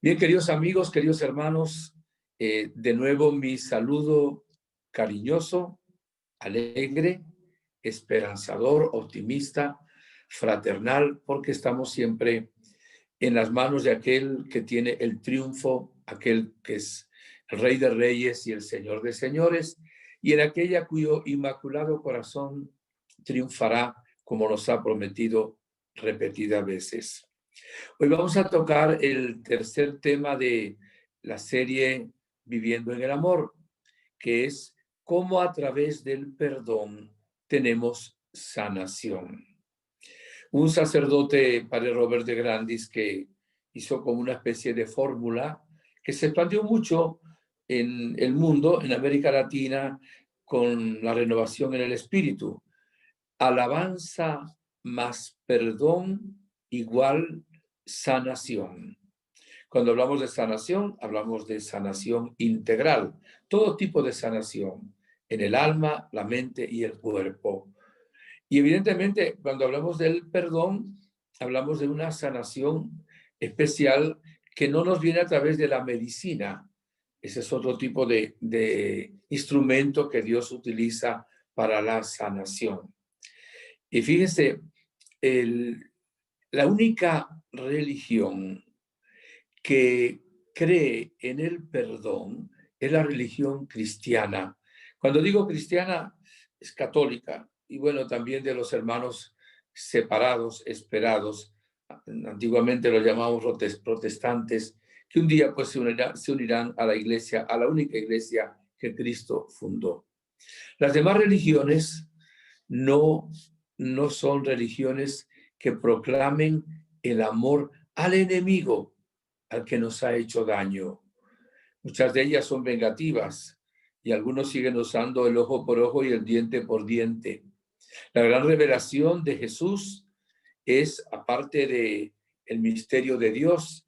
Bien, queridos amigos, queridos hermanos, de nuevo mi saludo cariñoso, alegre, esperanzador, optimista, fraternal, porque estamos siempre en las manos de aquel que tiene el triunfo, aquel que es el Rey de Reyes y el Señor de Señores, y en aquella cuyo inmaculado corazón triunfará, como nos ha prometido repetidas veces. Hoy vamos a tocar el tercer tema de la serie Viviendo en el Amor, que es cómo a través del perdón tenemos sanación. Un sacerdote, padre Robert de Grandis, que hizo como una especie de fórmula que se expandió mucho en el mundo, en América Latina, con la renovación en el espíritu. Alabanza más perdón igual sanación. Cuando hablamos de sanación, hablamos de sanación integral, todo tipo de sanación, en el alma, la mente y el cuerpo. Y evidentemente, cuando hablamos del perdón, hablamos de una sanación especial que no nos viene a través de la medicina. Ese es otro tipo de instrumento que Dios utiliza para la sanación. Y fíjense, la única religión que cree en el perdón es la religión cristiana. Cuando digo cristiana, es católica, y bueno, también de los hermanos separados, esperados. Antiguamente los llamamos protestantes, que un día pues se unirán a la iglesia, a la única iglesia que Cristo fundó. Las demás religiones no son religiones que proclamen el amor al enemigo, al que nos ha hecho daño. Muchas de ellas son vengativas y algunos siguen usando el ojo por ojo y el diente por diente. La gran revelación de Jesús es, aparte de el misterio de Dios,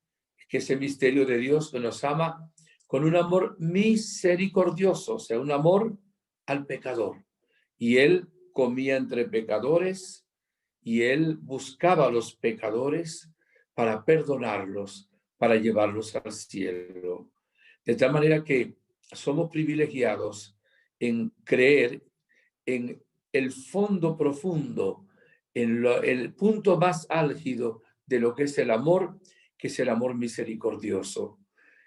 que ese misterio de Dios que nos ama con un amor misericordioso, o sea, un amor al pecador. Y él comía entre pecadores y él buscaba a los pecadores para perdonarlos, para llevarlos al cielo. De tal manera que somos privilegiados en creer en el fondo profundo, en el punto más álgido de lo que es el amor, que es el amor misericordioso.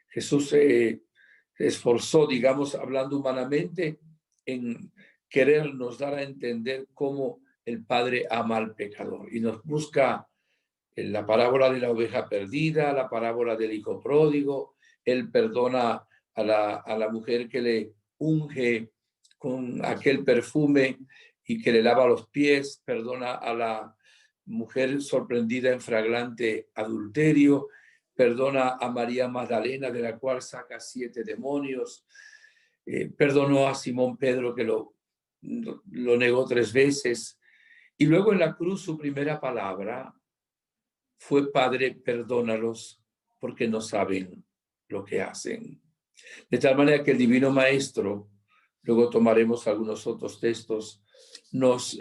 Jesús se esforzó, digamos, hablando humanamente, en querernos dar a entender cómo el Padre ama al pecador y nos busca en la parábola de la oveja perdida, la parábola del hijo pródigo. Él perdona a la mujer que le unge con aquel perfume y que le lava los pies, perdona a la mujer sorprendida en flagrante adulterio, perdona a María Magdalena, de la cual saca 7 demonios, perdonó a Simón Pedro, que lo negó 3 veces, y luego en la cruz su primera palabra fue: Padre, perdónalos porque no saben lo que hacen. De tal manera que el Divino Maestro, luego tomaremos algunos otros textos, nos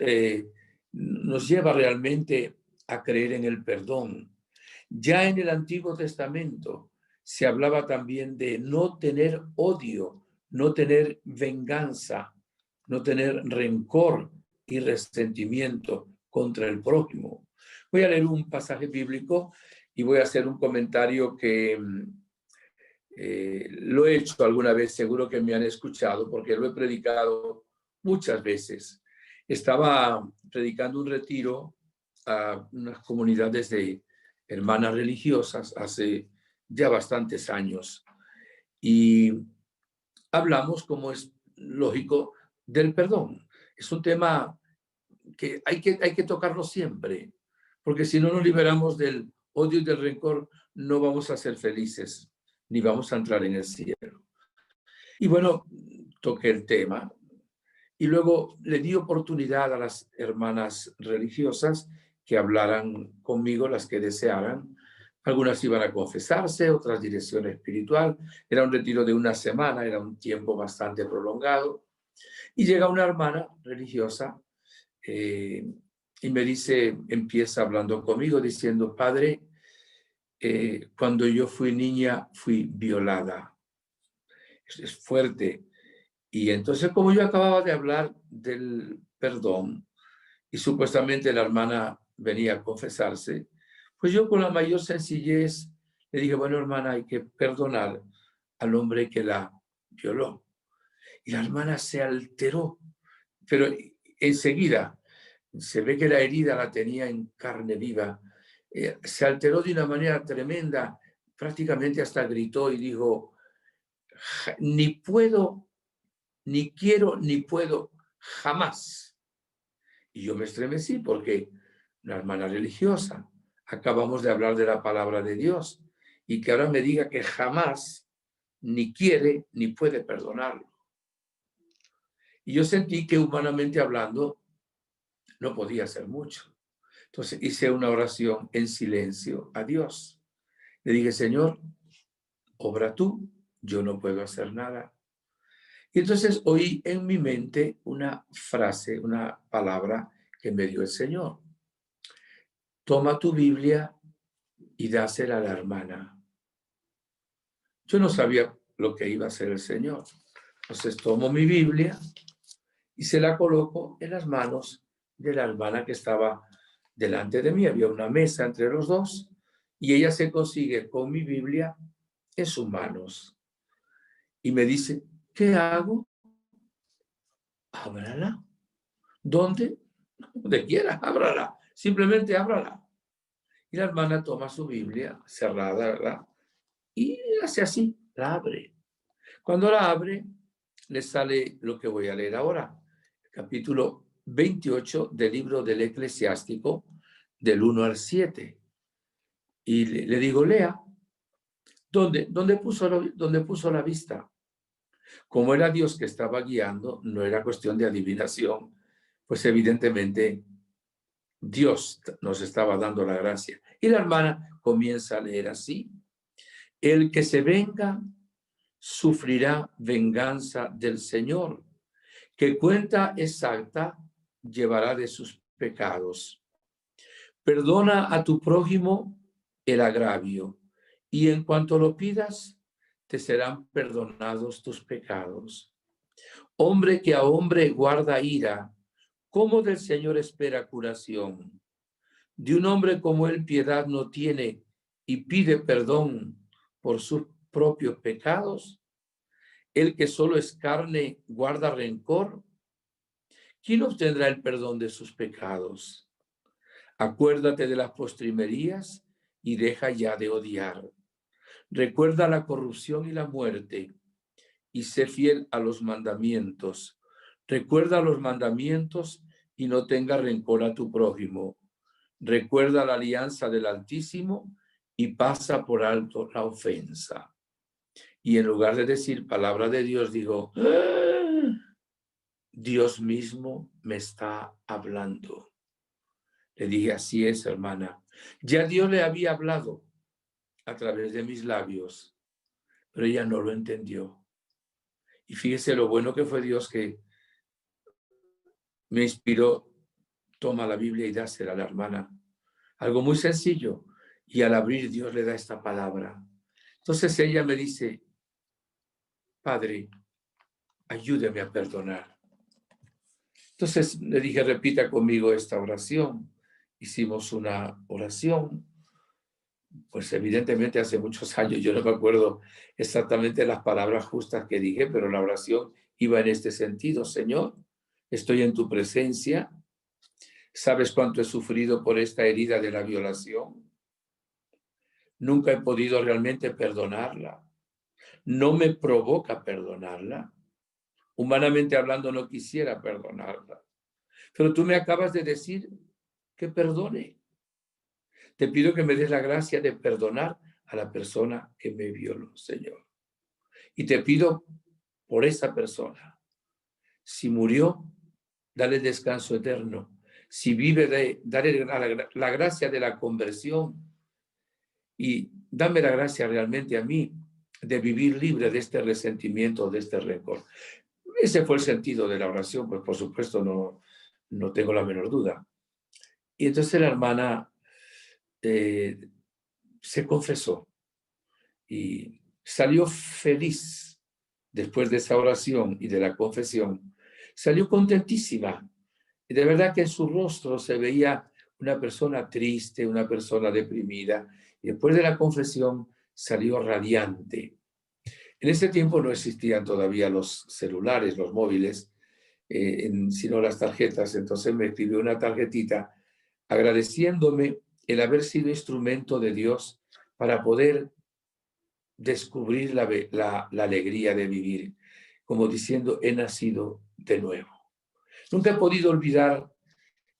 lleva realmente a creer en el perdón. Ya en el Antiguo Testamento se hablaba también de no tener odio, no tener venganza, no tener rencor y resentimiento contra el prójimo. Voy a leer un pasaje bíblico y voy a hacer un comentario que lo he hecho alguna vez, seguro que me han escuchado, porque lo he predicado muchas veces. Estaba predicando un retiro a unas comunidades de hermanas religiosas hace ya bastantes años y hablamos, como es lógico, del perdón. Es un tema que hay que tocarlo siempre, porque si no nos liberamos del odio y del rencor, no vamos a ser felices, ni vamos a entrar en el cielo. Y bueno, toqué el tema y luego le di oportunidad a las hermanas religiosas que hablaran conmigo, las que desearan. Algunas iban a confesarse, otras dirección espiritual. Era un retiro de 1 semana, era un tiempo bastante prolongado. Y llega una hermana religiosa y me dice, empieza hablando conmigo diciendo: Padre, cuando yo fui niña fui violada. Es fuerte. Y entonces, como yo acababa de hablar del perdón y supuestamente la hermana venía a confesarse, pues yo con la mayor sencillez le dije, bueno, hermana, hay que perdonar al hombre que la violó. Y la hermana se alteró, pero enseguida se ve que la herida la tenía en carne viva. Se alteró de una manera tremenda, prácticamente hasta gritó y dijo, ni puedo, ni quiero, ni puedo, jamás. Y yo me estremecí porque una hermana religiosa, acabamos de hablar de la palabra de Dios, y que ahora me diga que jamás ni quiere ni puede perdonarlo. Y yo sentí que humanamente hablando no podía hacer mucho. Entonces hice una oración en silencio a Dios. Le dije, Señor, obra tú, yo no puedo hacer nada. Y entonces oí en mi mente una frase, una palabra que me dio el Señor. Toma tu Biblia y dásela a la hermana. Yo no sabía lo que iba a hacer el Señor. Entonces tomo mi Biblia y se la coloco en las manos de la hermana que estaba delante de mí. Había una mesa entre los dos y ella se consigue con mi Biblia en sus manos. Y me dice, ¿qué hago? Ábrala. ¿Dónde? Donde quiera, ábrala. Simplemente ábrala. Y la hermana toma su Biblia cerrada, ¿verdad? Y hace así, la abre. Cuando la abre, le sale lo que voy a leer ahora. Capítulo 28 del libro del Eclesiástico, del 1 al 7. Y le digo, lea. ¿Dónde puso la vista? Como era Dios que estaba guiando, no era cuestión de adivinación, pues evidentemente Dios nos estaba dando la gracia. Y la hermana comienza a leer así. El que se venga sufrirá venganza del Señor, que cuenta exacta llevará de sus pecados. Perdona a tu prójimo el agravio, y en cuanto lo pidas, te serán perdonados tus pecados. Hombre que a hombre guarda ira, ¿cómo del Señor espera curación? De un hombre como él piedad no tiene y pide perdón por sus propios pecados. El que solo es carne guarda rencor. ¿Quién obtendrá el perdón de sus pecados? Acuérdate de las postrimerías y deja ya de odiar. Recuerda la corrupción y la muerte y sé fiel a los mandamientos. Recuerda los mandamientos y no tenga rencor a tu prójimo. Recuerda la alianza del Altísimo y pasa por alto la ofensa. Y en lugar de decir palabra de Dios, digo, Dios mismo me está hablando. Le dije, así es, hermana. Ya Dios le había hablado a través de mis labios, pero ella no lo entendió. Y fíjese lo bueno que fue Dios que me inspiró, toma la Biblia y dásela a la hermana. Algo muy sencillo. Y al abrir, Dios le da esta palabra. Entonces ella me dice, Padre, ayúdame a perdonar. Entonces le dije, repita conmigo esta oración. Hicimos una oración. Pues evidentemente hace muchos años, yo no me acuerdo exactamente las palabras justas que dije, pero la oración iba en este sentido. Señor, estoy en tu presencia. ¿Sabes cuánto he sufrido por esta herida de la violación? Nunca he podido realmente perdonarla. No me provoca perdonarla. Humanamente hablando, no quisiera perdonarla. Pero tú me acabas de decir que perdone. Te pido que me des la gracia de perdonar a la persona que me violó, Señor. Y te pido por esa persona. Si murió, dale descanso eterno. Si vive, dale la gracia de la conversión. Y dame la gracia realmente a mí de vivir libre de este resentimiento, de este rencor. Ese fue el sentido de la oración, pues por supuesto no tengo la menor duda. Y entonces la hermana se confesó y salió feliz después de esa oración y de la confesión. Salió contentísima. Y de verdad que en su rostro se veía una persona triste, una persona deprimida. Y después de la confesión salió radiante. En ese tiempo no existían todavía los celulares, los móviles, sino las tarjetas. Entonces me escribió una tarjetita agradeciéndome el haber sido instrumento de Dios para poder descubrir la alegría de vivir, como diciendo, he nacido de nuevo. Nunca he podido olvidar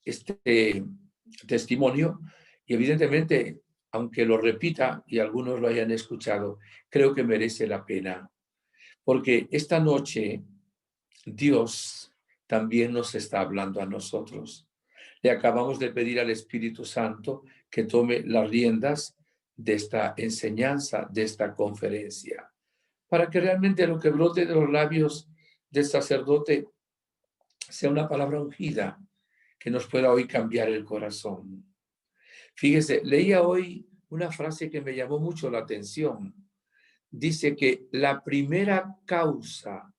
este testimonio y evidentemente, aunque lo repita y algunos lo hayan escuchado, creo que merece la pena, porque esta noche Dios también nos está hablando a nosotros. Le acabamos de pedir al Espíritu Santo que tome las riendas de esta enseñanza, de esta conferencia, para que realmente lo que brote de los labios del sacerdote sea una palabra ungida que nos pueda hoy cambiar el corazón. Fíjese, leía hoy una frase que me llamó mucho la atención. Dice que la primera causa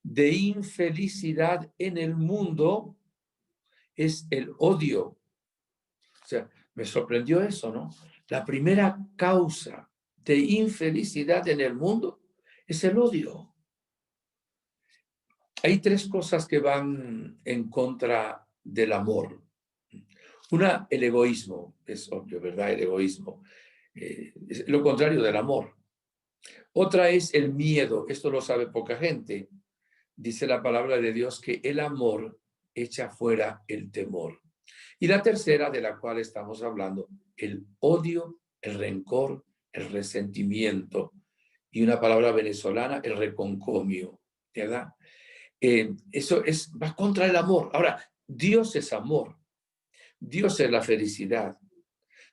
de infelicidad en el mundo es el odio. O sea, me sorprendió eso, ¿no? La primera causa de infelicidad en el mundo es el odio. Hay tres cosas que van en contra del amor. Una, el egoísmo, es obvio, ¿verdad? El egoísmo. Es lo contrario del amor. Otra es el miedo. Esto lo sabe poca gente. Dice la palabra de Dios que el amor echa fuera el temor. Y la tercera, de la cual estamos hablando, el odio, el rencor, el resentimiento. Y una palabra venezolana, el reconcomio, ¿verdad? Eso va contra el amor. Ahora, Dios es amor. Dios es la felicidad.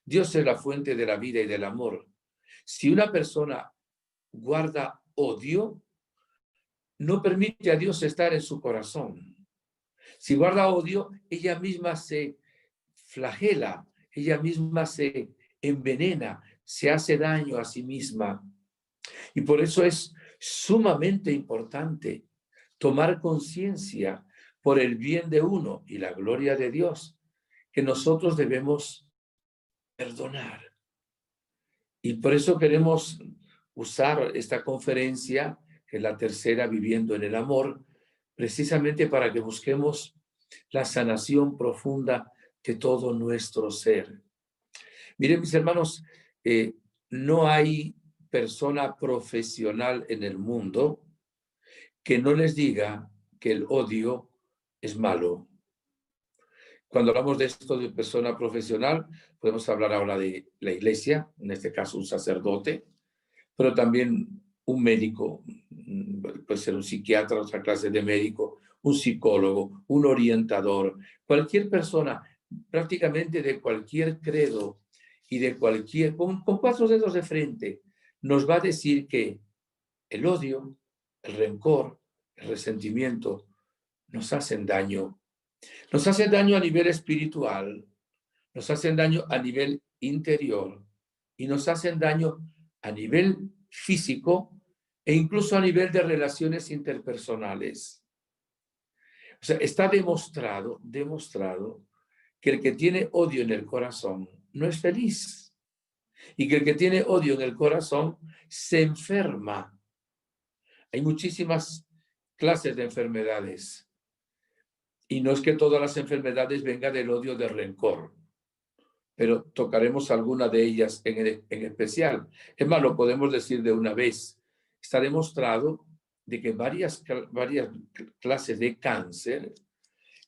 Dios es la fuente de la vida y del amor. Si una persona guarda odio, no permite a Dios estar en su corazón. Si guarda odio, ella misma se flagela, ella misma se envenena, se hace daño a sí misma. Y por eso es sumamente importante tomar conciencia por el bien de uno y la gloria de Dios, que nosotros debemos perdonar. Y por eso queremos usar esta conferencia, que es la tercera, Viviendo en el Amor, precisamente para que busquemos la sanación profunda de todo nuestro ser. Miren, mis hermanos, no hay persona profesional en el mundo que no les diga que el odio es malo. Cuando hablamos de esto de persona profesional, podemos hablar ahora de la iglesia, en este caso un sacerdote, pero también un médico, puede ser un psiquiatra, otra clase de médico, un psicólogo, un orientador, cualquier persona, prácticamente de cualquier credo y de cualquier, con cuatro dedos de frente, nos va a decir que el odio, el rencor, el resentimiento nos hacen daño. Nos hacen daño a nivel espiritual, nos hacen daño a nivel interior y nos hacen daño a nivel físico e incluso a nivel de relaciones interpersonales. O sea, está demostrado que el que tiene odio en el corazón no es feliz y que el que tiene odio en el corazón se enferma. Hay muchísimas clases de enfermedades y no es que todas las enfermedades vengan del odio, del rencor, pero tocaremos alguna de ellas en especial. Es más, lo podemos decir de una vez. Está demostrado de que varias clases de cáncer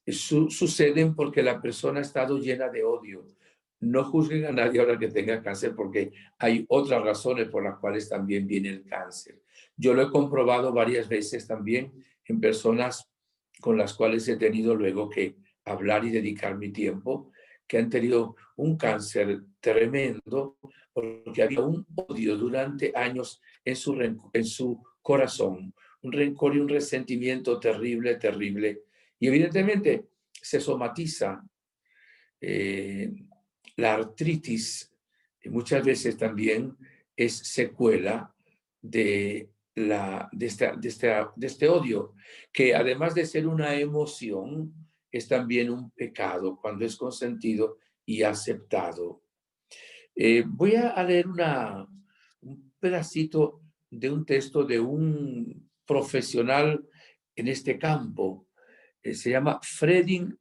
suceden porque la persona ha estado llena de odio. No juzguen a nadie ahora que tenga cáncer porque hay otras razones por las cuales también viene el cáncer. Yo lo he comprobado varias veces también en personas con las cuales he tenido luego que hablar y dedicar mi tiempo, que han tenido un cáncer tremendo porque había un odio durante años en su corazón, un rencor y un resentimiento terrible, terrible. Y evidentemente se somatiza la artritis Y muchas veces también es secuela de este odio, que además de ser una emoción, es también un pecado cuando es consentido y aceptado. Voy a leer un pedacito de un texto de un profesional en este campo. Se llama Fredin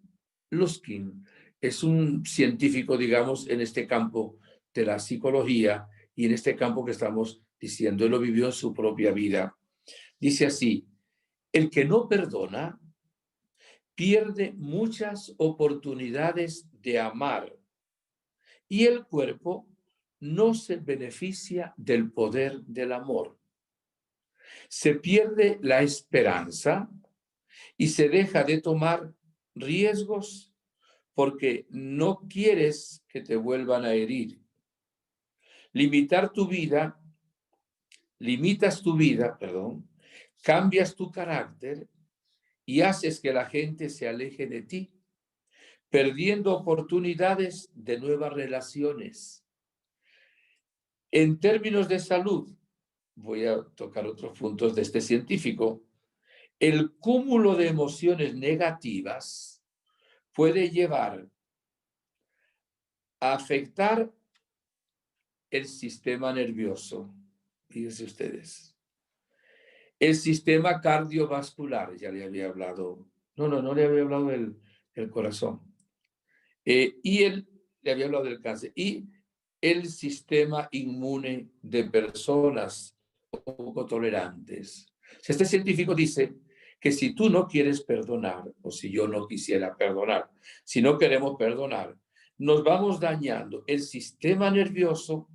Luskin. Es un científico, digamos, en este campo de la psicología y en este campo que estamos diciendo. Él lo vivió en su propia vida. Dice así: el que no perdona pierde muchas oportunidades de amar y el cuerpo no se beneficia del poder del amor. Se pierde la esperanza y se deja de tomar riesgos porque no quieres que te vuelvan a herir. Limitas tu vida, cambias tu carácter y haces que la gente se aleje de ti, perdiendo oportunidades de nuevas relaciones. En términos de salud, voy a tocar otros puntos de este científico. El cúmulo de emociones negativas puede llevar a afectar el sistema nervioso. Fíjense ustedes. El sistema cardiovascular, ya le había hablado. No le había hablado del corazón. Le había hablado del cáncer. Y el sistema inmune de personas poco tolerantes. Este científico dice que si tú no quieres perdonar, o si yo no quisiera perdonar, si no queremos perdonar, nos vamos dañando el sistema nervioso,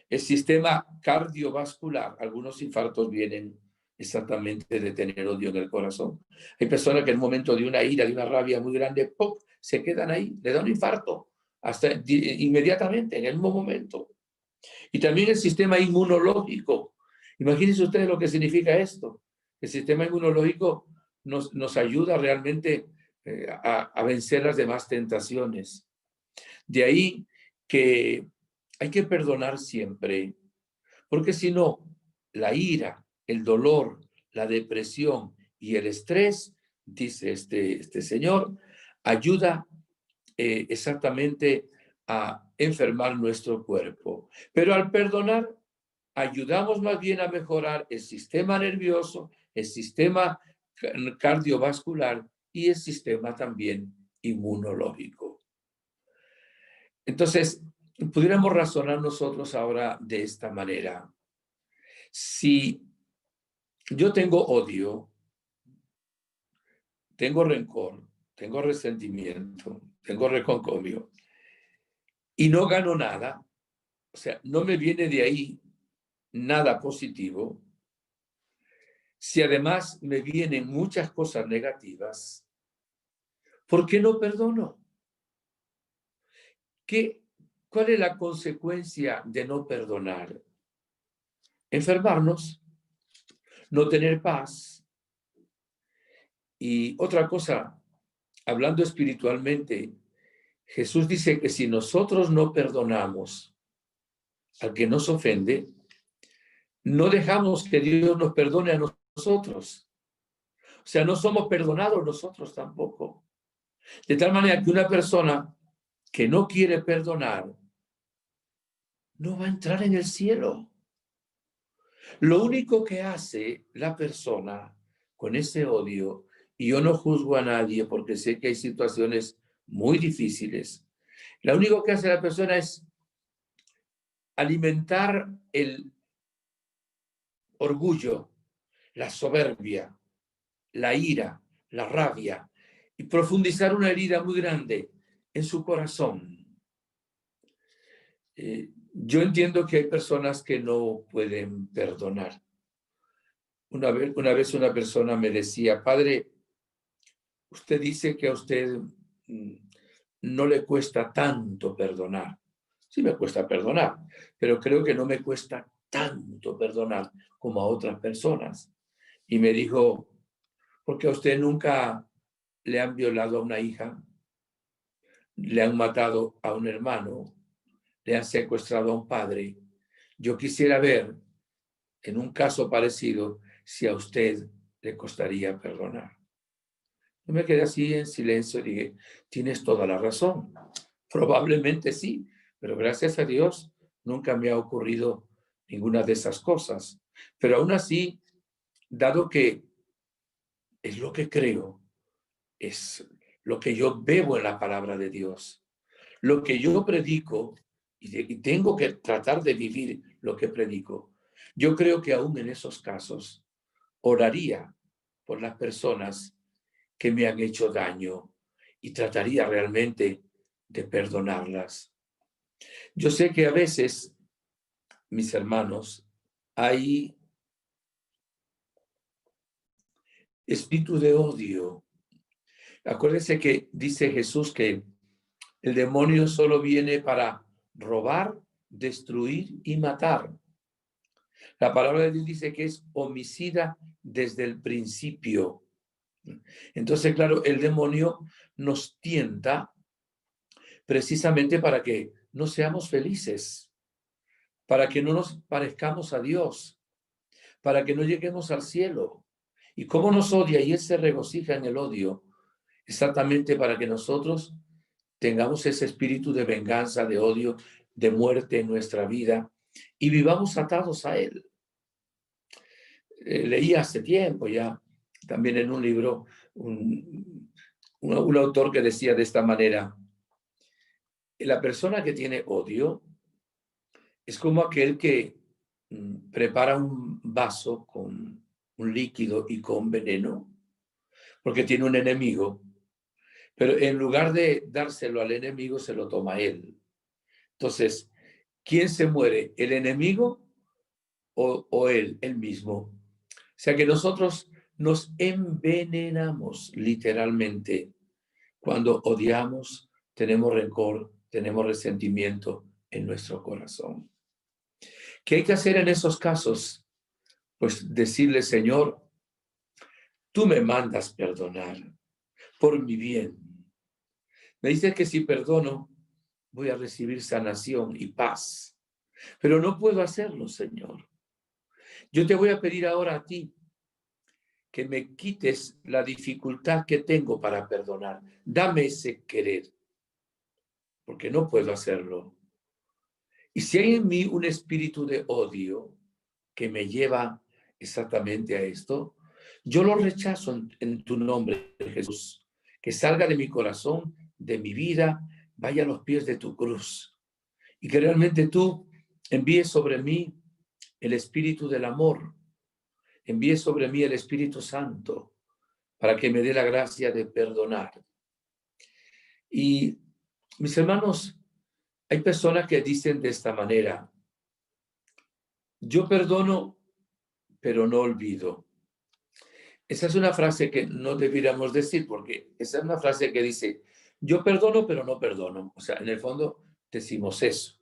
el sistema cardiovascular. Algunos infartos vienen exactamente de tener odio en el corazón. Hay personas que en un momento de una ira, de una rabia muy grande, ¡pop!, se quedan ahí, le da un infarto, hasta inmediatamente, en el mismo momento. Y también el sistema inmunológico. Imagínense ustedes lo que significa esto. El sistema inmunológico nos ayuda realmente a vencer las demás tentaciones. De ahí que hay que perdonar siempre, porque si no, la ira, el dolor, la depresión y el estrés, dice este señor, ayuda exactamente a enfermar nuestro cuerpo. Pero al perdonar, ayudamos más bien a mejorar el sistema nervioso, el sistema cardiovascular y el sistema también inmunológico. Entonces, pudiéramos razonar nosotros ahora de esta manera. Si yo tengo odio, tengo rencor, tengo resentimiento, tengo reconcomio y no gano nada, o sea, no me viene de ahí nada positivo, si además me vienen muchas cosas negativas, ¿por qué no perdono? ¿Cuál es la consecuencia de no perdonar? Enfermarnos, no tener paz. Y otra cosa, hablando espiritualmente, Jesús dice que si nosotros no perdonamos al que nos ofende, no dejamos que Dios nos perdone a nosotros. O sea, no somos perdonados nosotros tampoco. De tal manera que una persona que no quiere perdonar no va a entrar en el cielo. Lo único que hace la persona con ese odio, y yo no juzgo a nadie porque sé que hay situaciones muy difíciles, lo único que hace la persona es alimentar el orgullo, la soberbia, la ira, la rabia, y profundizar una herida muy grande en su corazón. Yo entiendo que hay personas que no pueden perdonar. Una vez una persona me decía: padre, usted dice que a usted no le cuesta tanto perdonar. Sí me cuesta perdonar, pero creo que no me cuesta tanto perdonar como a otras personas. Y me dijo: porque a usted nunca le han violado a una hija, le han matado a un hermano, le han secuestrado a un padre. Yo quisiera ver, en un caso parecido, si a usted le costaría perdonar. Yo me quedé así en silencio y dije, tienes toda la razón. Probablemente sí, pero gracias a Dios nunca me ha ocurrido ninguna de esas cosas. Pero aún así, dado que es lo que creo, es lo que yo bebo en la palabra de Dios, lo que yo predico y tengo que tratar de vivir lo que predico. Yo creo que aún en esos casos oraría por las personas que me han hecho daño y trataría realmente de perdonarlas. Yo sé que a veces, mis hermanos, hay espíritu de odio. Acuérdense que dice Jesús que el demonio solo viene para robar, destruir y matar. La palabra de Dios dice que es homicida desde el principio. Entonces, claro, el demonio nos tienta precisamente para que no seamos felices, para que no nos parezcamos a Dios, para que no lleguemos al cielo. ¿Y cómo nos odia? Y Él se regocija en el odio, exactamente para que nosotros tengamos ese espíritu de venganza, de odio, de muerte en nuestra vida y vivamos atados a Él. Leí hace tiempo ya, también en un libro, un autor que decía de esta manera, la persona que tiene odio es como aquel que prepara un vaso con un líquido y con veneno, porque tiene un enemigo, pero en lugar de dárselo al enemigo, se lo toma él. Entonces, ¿quién se muere? ¿El enemigo o él mismo? O sea que nosotros nos envenenamos literalmente cuando odiamos, tenemos rencor, tenemos resentimiento en nuestro corazón. ¿Qué hay que hacer en esos casos? Pues decirle, Señor, tú me mandas perdonar por mi bien. Me dices que si perdono, voy a recibir sanación y paz. Pero no puedo hacerlo, Señor. Yo te voy a pedir ahora a ti que me quites la dificultad que tengo para perdonar. Dame ese querer, porque no puedo hacerlo. Y si hay en mí un espíritu de odio que me lleva exactamente a esto, yo lo rechazo en tu nombre, Jesús. Que salga de mi corazón, de mi vida, vaya a los pies de tu cruz. Y que realmente tú envíes sobre mí el espíritu del amor, envíes sobre mí el Espíritu Santo para que me dé la gracia de perdonar. Y mis hermanos, hay personas que dicen de esta manera, yo perdono, pero no olvido. Esa es una frase que no debiéramos decir, porque esa es una frase que dice, yo perdono, pero no perdono. O sea, en el fondo decimos eso.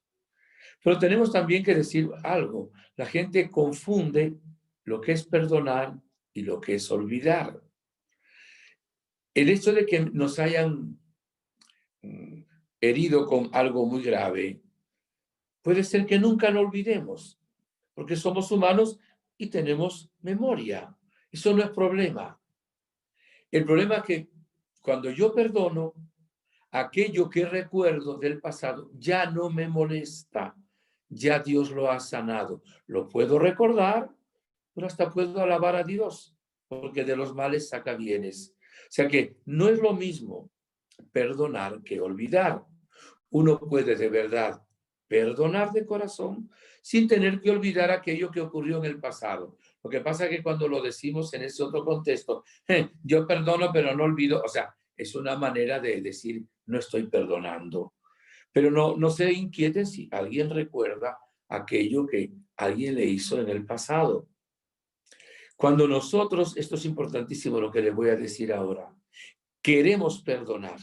Pero tenemos también que decir algo. La gente confunde lo que es perdonar y lo que es olvidar. El hecho de que nos hayan herido con algo muy grave, puede ser que nunca lo olvidemos, porque somos humanos y tenemos memoria. Eso no es problema. El problema es que cuando yo perdono, aquello que recuerdo del pasado ya no me molesta. Ya Dios lo ha sanado. Lo puedo recordar, pero hasta puedo alabar a Dios, porque de los males saca bienes. O sea que no es lo mismo perdonar que olvidar. Uno puede de verdad perdonar de corazón sin tener que olvidar aquello que ocurrió en el pasado. Lo que pasa es que cuando lo decimos en ese otro contexto, yo perdono pero no olvido, o sea, es una manera de decir no estoy perdonando. Pero no se inquieten si alguien recuerda aquello que alguien le hizo en el pasado. Cuando nosotros, esto es importantísimo lo que les voy a decir ahora, queremos perdonar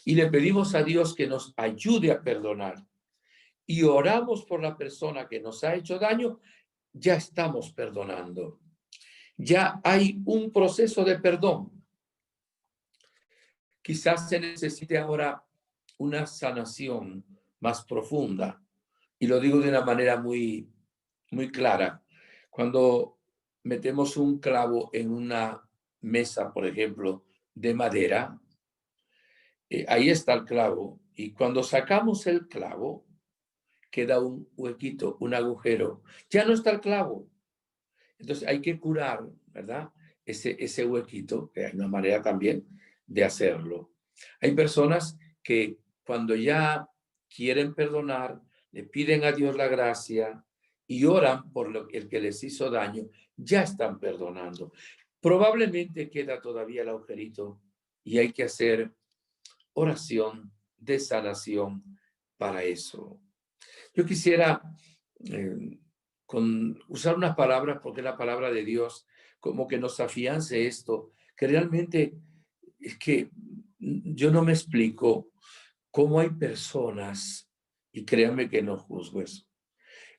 y le pedimos a Dios que nos ayude a perdonar y oramos por la persona que nos ha hecho daño, ya estamos perdonando. Ya hay un proceso de perdón. Quizás se necesite ahora una sanación más profunda. Y lo digo de una manera muy, muy clara. Cuando metemos un clavo en una mesa, por ejemplo, de madera, ahí está el clavo. Y cuando sacamos el clavo, queda un huequito, un agujero. Ya no está el clavo. Entonces hay que curar, ¿verdad? Ese huequito, que hay una manera también de hacerlo. Hay personas que cuando ya quieren perdonar, le piden a Dios la gracia y oran por el que les hizo daño, ya están perdonando. Probablemente queda todavía el agujerito y hay que hacer oración de sanación para eso. Yo quisiera usar unas palabras, porque la palabra de Dios como que nos afiance esto, que realmente es que yo no me explico cómo hay personas, y créanme que no juzgo eso,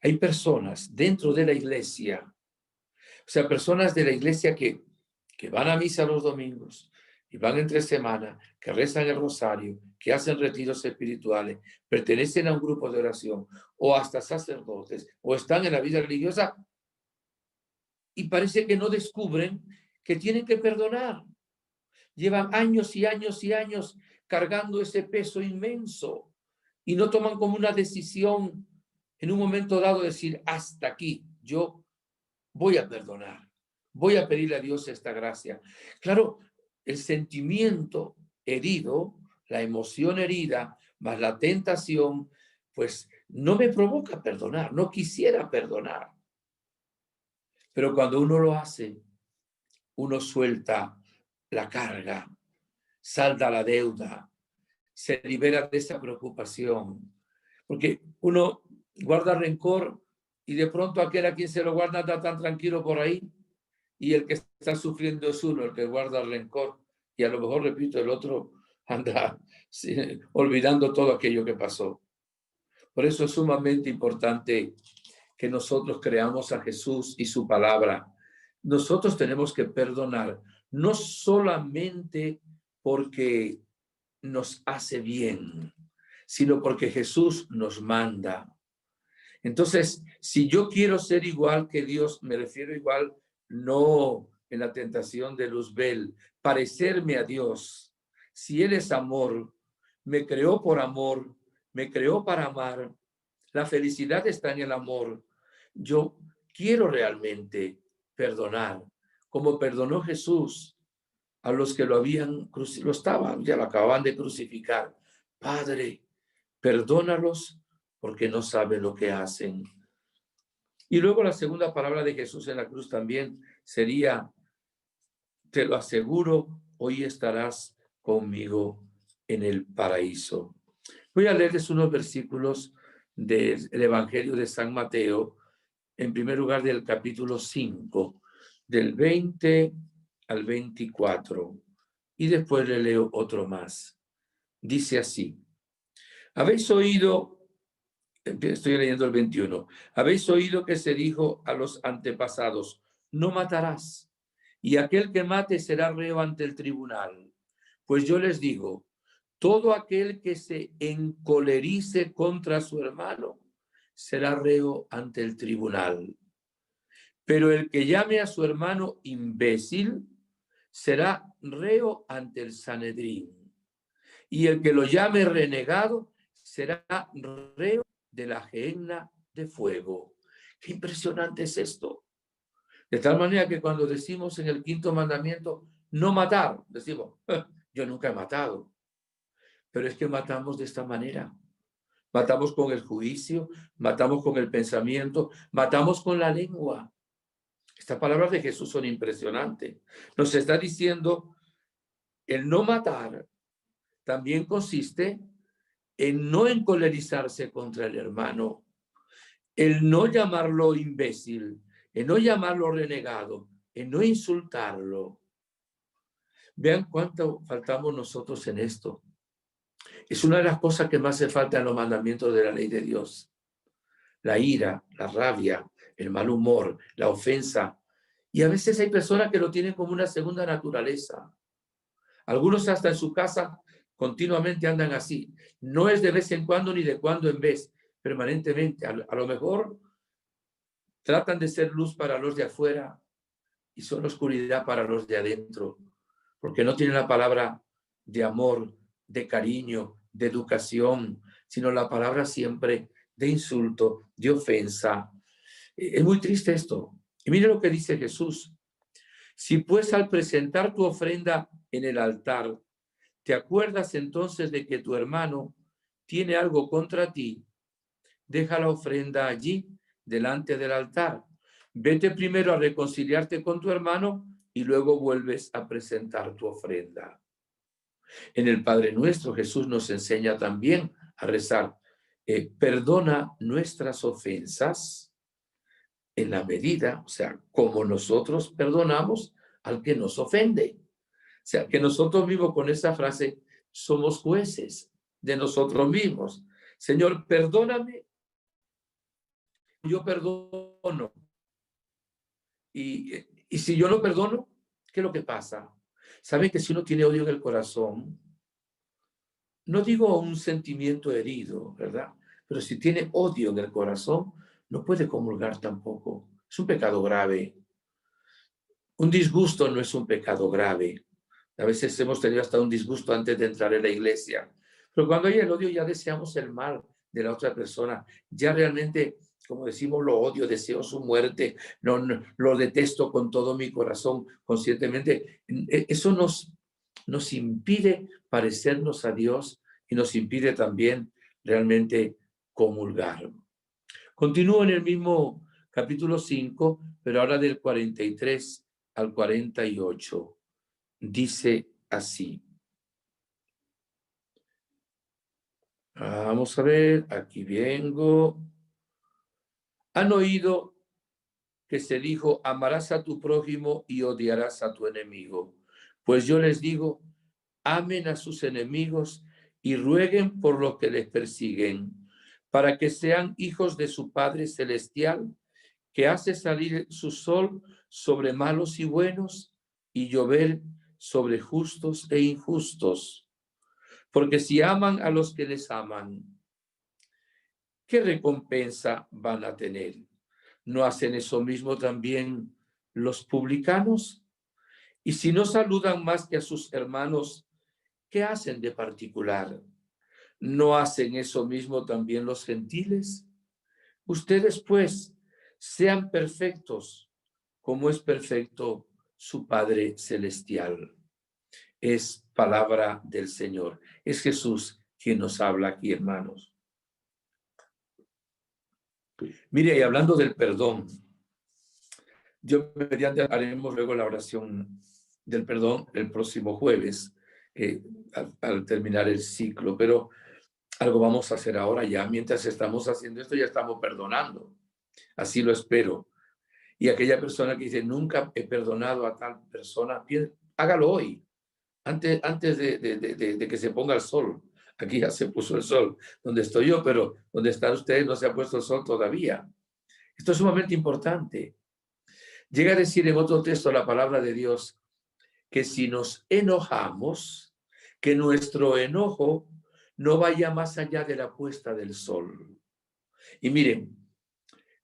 hay personas dentro de la iglesia, o sea, personas de la iglesia que van a misa los domingos y van entre semana, que rezan el rosario, que hacen retiros espirituales, pertenecen a un grupo de oración o hasta sacerdotes o están en la vida religiosa y parece que no descubren que tienen que perdonar. Llevan años y años y años cargando ese peso inmenso y no toman como una decisión en un momento dado decir, hasta aquí, yo voy a perdonar, voy a pedirle a Dios esta gracia. Claro, el sentimiento herido, la emoción herida, más la tentación, pues no me provoca perdonar, no quisiera perdonar. Pero cuando uno lo hace, uno suelta la carga, salda la deuda, se libera de esa preocupación. Porque uno guarda rencor y de pronto aquel a quien se lo guarda anda tan tranquilo por ahí y el que está sufriendo es uno, el que guarda el rencor. Y a lo mejor, repito, el otro anda olvidando todo aquello que pasó. Por eso es sumamente importante que nosotros creamos a Jesús y su palabra. Nosotros tenemos que perdonar, no solamente porque nos hace bien, sino porque Jesús nos manda. Entonces, si yo quiero ser igual que Dios, me refiero igual, no en la tentación de Luzbel, parecerme a Dios. Si Él es amor, me creó por amor, me creó para amar. La felicidad está en el amor. Yo quiero realmente perdonar, como perdonó Jesús a los que lo estaban, ya lo acababan de crucificar. Padre, perdónalos porque no saben lo que hacen. Y luego la segunda palabra de Jesús en la cruz también sería, te lo aseguro, hoy estarás conmigo en el paraíso. Voy a leerles unos versículos del Evangelio de San Mateo, en primer lugar del capítulo 5, del 20 al 24, y después le leo otro más. Dice así, habéis oído, estoy leyendo el 21, habéis oído que se dijo a los antepasados, no matarás, y aquel que mate será reo ante el tribunal. Pues yo les digo, todo aquel que se encolerice contra su hermano será reo ante el tribunal. Pero el que llame a su hermano imbécil será reo ante el Sanedrín. Y el que lo llame renegado será reo de la gehenna de fuego. Qué impresionante es esto. De tal manera que cuando decimos en el quinto mandamiento, no matar, decimos, yo nunca he matado. Pero es que matamos de esta manera. Matamos con el juicio, matamos con el pensamiento, matamos con la lengua. Estas palabras de Jesús son impresionantes. Nos está diciendo, el no matar también consiste en no encolerizarse contra el hermano, el no llamarlo imbécil, el no llamarlo renegado, el no insultarlo. Vean cuánto faltamos nosotros en esto. Es una de las cosas que más hace falta en los mandamientos de la ley de Dios. La ira, la rabia, el mal humor, la ofensa. Y a veces hay personas que lo tienen como una segunda naturaleza. Algunos hasta en su casa continuamente andan así. No es de vez en cuando ni de cuando en vez, permanentemente. A lo mejor tratan de ser luz para los de afuera y son oscuridad para los de adentro, porque no tienen la palabra de amor, de cariño, de educación, sino la palabra siempre de insulto, de ofensa. Es muy triste esto. Y mire lo que dice Jesús. Si pues al presentar tu ofrenda en el altar, te acuerdas entonces de que tu hermano tiene algo contra ti, deja la ofrenda allí, delante del altar. Vete primero a reconciliarte con tu hermano y luego vuelves a presentar tu ofrenda. En el Padre Nuestro, Jesús nos enseña también a rezar, perdona nuestras ofensas en la medida, o sea, como nosotros perdonamos al que nos ofende. O sea, que nosotros mismos con esa frase somos jueces de nosotros mismos. Señor, perdóname, yo perdono. Y si yo no perdono, ¿qué es lo que pasa? ¿Saben que si uno tiene odio en el corazón, no digo un sentimiento herido, ¿verdad? Pero si tiene odio en el corazón, no puede comulgar tampoco. Es un pecado grave. Un disgusto no es un pecado grave. A veces hemos tenido hasta un disgusto antes de entrar en la iglesia. Pero cuando hay el odio ya deseamos el mal de la otra persona. Ya realmente, como decimos, lo odio, deseo su muerte, no, lo detesto con todo mi corazón, conscientemente. Eso nos impide parecernos a Dios y nos impide también realmente comulgar. Continúo en el mismo capítulo 5, pero ahora del 43 al 48. Dice así. Vamos a ver, aquí vengo. Han oído que se dijo, amarás a tu prójimo y odiarás a tu enemigo. Pues yo les digo, amen a sus enemigos y rueguen por los que les persiguen, para que sean hijos de su Padre Celestial, que hace salir su sol sobre malos y buenos y llover sobre justos e injustos. Porque si aman a los que les aman, ¿qué recompensa van a tener? ¿No hacen eso mismo también los publicanos? Y si no saludan más que a sus hermanos, ¿qué hacen de particular? ¿No hacen eso mismo también los gentiles? Ustedes, pues, sean perfectos, como es perfecto su Padre Celestial. Es palabra del Señor. Es Jesús quien nos habla aquí, hermanos. Mire, y hablando del perdón, mediante haremos luego la oración del perdón el próximo jueves, al terminar el ciclo, pero algo vamos a hacer ahora ya. Mientras estamos haciendo esto, ya estamos perdonando. Así lo espero. Y aquella persona que dice, nunca he perdonado a tal persona, hágalo hoy, antes de que se ponga el sol. Aquí ya se puso el sol donde estoy yo, pero donde están ustedes no se ha puesto el sol todavía. Esto es sumamente importante. Llega a decir en otro texto la palabra de Dios que si nos enojamos, que nuestro enojo no vaya más allá de la puesta del sol. Y miren,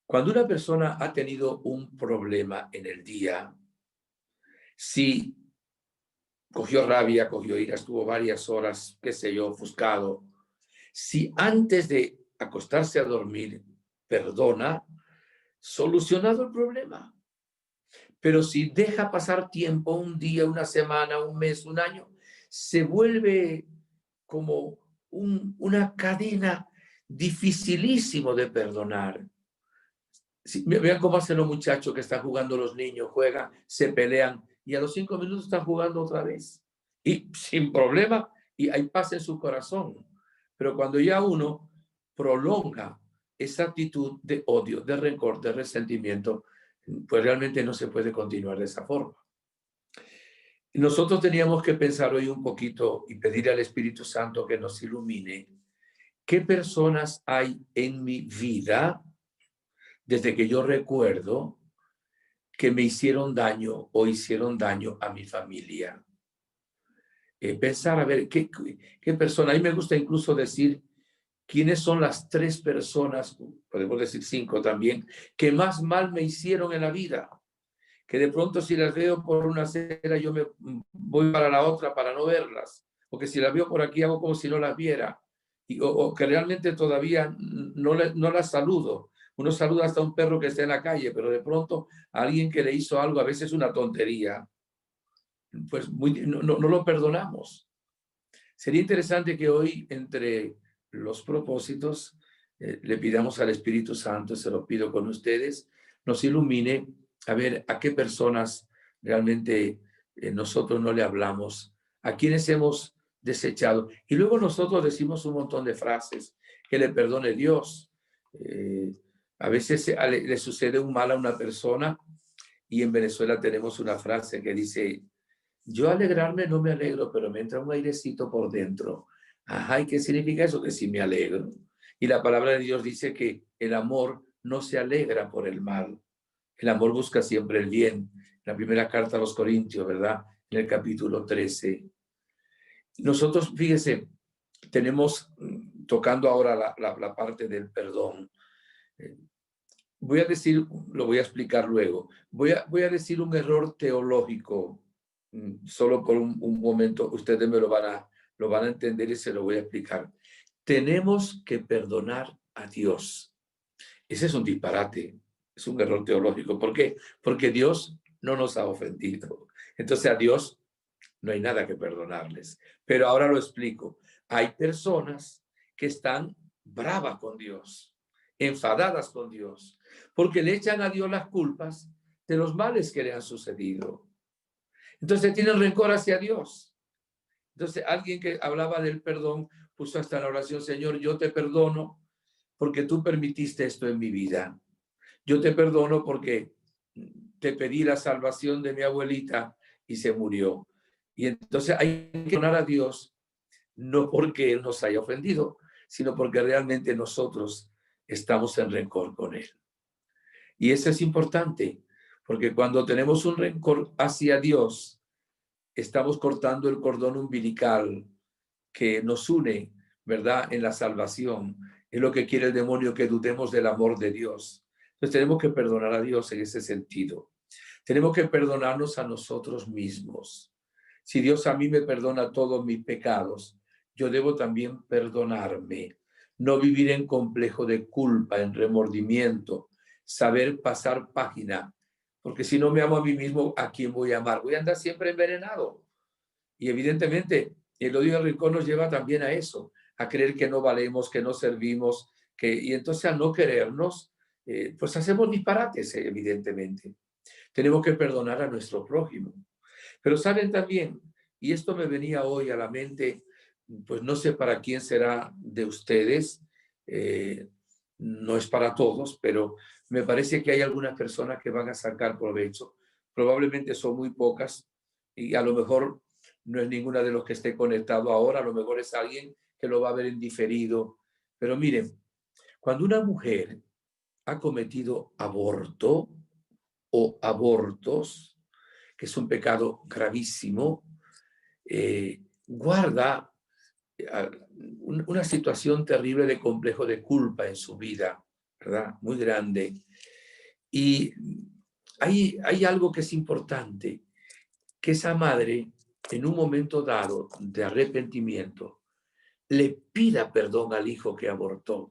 cuando una persona ha tenido un problema en el día, si cogió rabia, cogió ira, estuvo varias horas, qué sé yo, ofuscado, si antes de acostarse a dormir perdona, solucionado el problema. Pero si deja pasar tiempo, un día, una semana, un mes, un año, se vuelve como una cadena dificilísimo de perdonar. Vean cómo hacen los muchachos que están jugando, los niños juegan, se pelean y a los 5 minutos están jugando otra vez. Y sin problema, y hay paz en su corazón. Pero cuando ya uno prolonga esa actitud de odio, de rencor, de resentimiento, pues realmente no se puede continuar de esa forma. Nosotros teníamos que pensar hoy un poquito y pedir al Espíritu Santo que nos ilumine qué personas hay en mi vida desde que yo recuerdo que me hicieron daño o hicieron daño a mi familia. pensar, a ver, ¿qué persona? A mí me gusta incluso decir quiénes son las 3 personas, podemos decir 5 también, que más mal me hicieron en la vida. Que de pronto si las veo por una acera yo me voy para la otra para no verlas, o que si las veo por aquí hago como si no las viera, o que realmente todavía no las saludo. Uno saluda hasta a un perro que está en la calle, pero de pronto a alguien que le hizo algo, a veces una tontería, pues no lo perdonamos. Sería interesante que hoy, entre los propósitos, le pidamos al Espíritu Santo, se lo pido con ustedes, nos ilumine a ver a qué personas realmente nosotros no le hablamos, a quienes hemos desechado. Y luego nosotros decimos un montón de frases, que le perdone Dios. A veces le sucede un mal a una persona y en Venezuela tenemos una frase que dice: yo alegrarme no me alegro, pero me entra un airecito por dentro. Ajá, ¿y qué significa eso? Que sí me alegro. Y la palabra de Dios dice que el amor no se alegra por el mal. El amor busca siempre el bien. La primera carta a los Corintios, ¿verdad? En el capítulo 13. Nosotros, fíjese, tenemos, tocando ahora la parte del perdón. Voy a decir, lo voy a explicar luego. Voy a decir un error teológico, solo por un momento. Ustedes lo van a entender y se lo voy a explicar. Tenemos que perdonar a Dios. Ese es un disparate, es un error teológico. ¿Por qué? Porque Dios no nos ha ofendido. Entonces a Dios no hay nada que perdonarles. Pero ahora lo explico. Hay personas que están bravas con Dios, enfadadas con Dios, porque le echan a Dios las culpas de los males que le han sucedido. Entonces tienen rencor hacia Dios. Entonces alguien que hablaba del perdón puso hasta la oración: Señor, yo te perdono porque tú permitiste esto en mi vida. Yo te perdono porque te pedí la salvación de mi abuelita y se murió. Y entonces hay que perdonar a Dios, no porque Él nos haya ofendido, sino porque realmente nosotros estamos en rencor con Él. Y eso es importante, porque cuando tenemos un rencor hacia Dios, estamos cortando el cordón umbilical que nos une, ¿verdad?, en la salvación. Es lo que quiere el demonio, que dudemos del amor de Dios. Entonces tenemos que perdonar a Dios en ese sentido. Tenemos que perdonarnos a nosotros mismos. Si Dios a mí me perdona todos mis pecados, yo debo también perdonarme. No vivir en complejo de culpa, en remordimiento, saber pasar página, porque si no me amo a mí mismo, ¿a quién voy a amar? Voy a andar siempre envenenado. Y evidentemente, el odio del rincón nos lleva también a eso, a creer que no valemos, que no servimos, y entonces al no querernos, pues hacemos disparates, evidentemente. Tenemos que perdonar a nuestro prójimo. Pero saben también, y esto me venía hoy a la mente, pues no sé para quién será de ustedes, no es para todos, pero me parece que hay algunas personas que van a sacar provecho. Probablemente son muy pocas y a lo mejor no es ninguna de los que esté conectado ahora, a lo mejor es alguien que lo va a ver en diferido. Pero miren, cuando una mujer ha cometido aborto o abortos, que es un pecado gravísimo, guarda una situación terrible de complejo de culpa en su vida, ¿verdad? Muy grande. Y hay algo que es importante, que esa madre, en un momento dado de arrepentimiento, le pida perdón al hijo que abortó.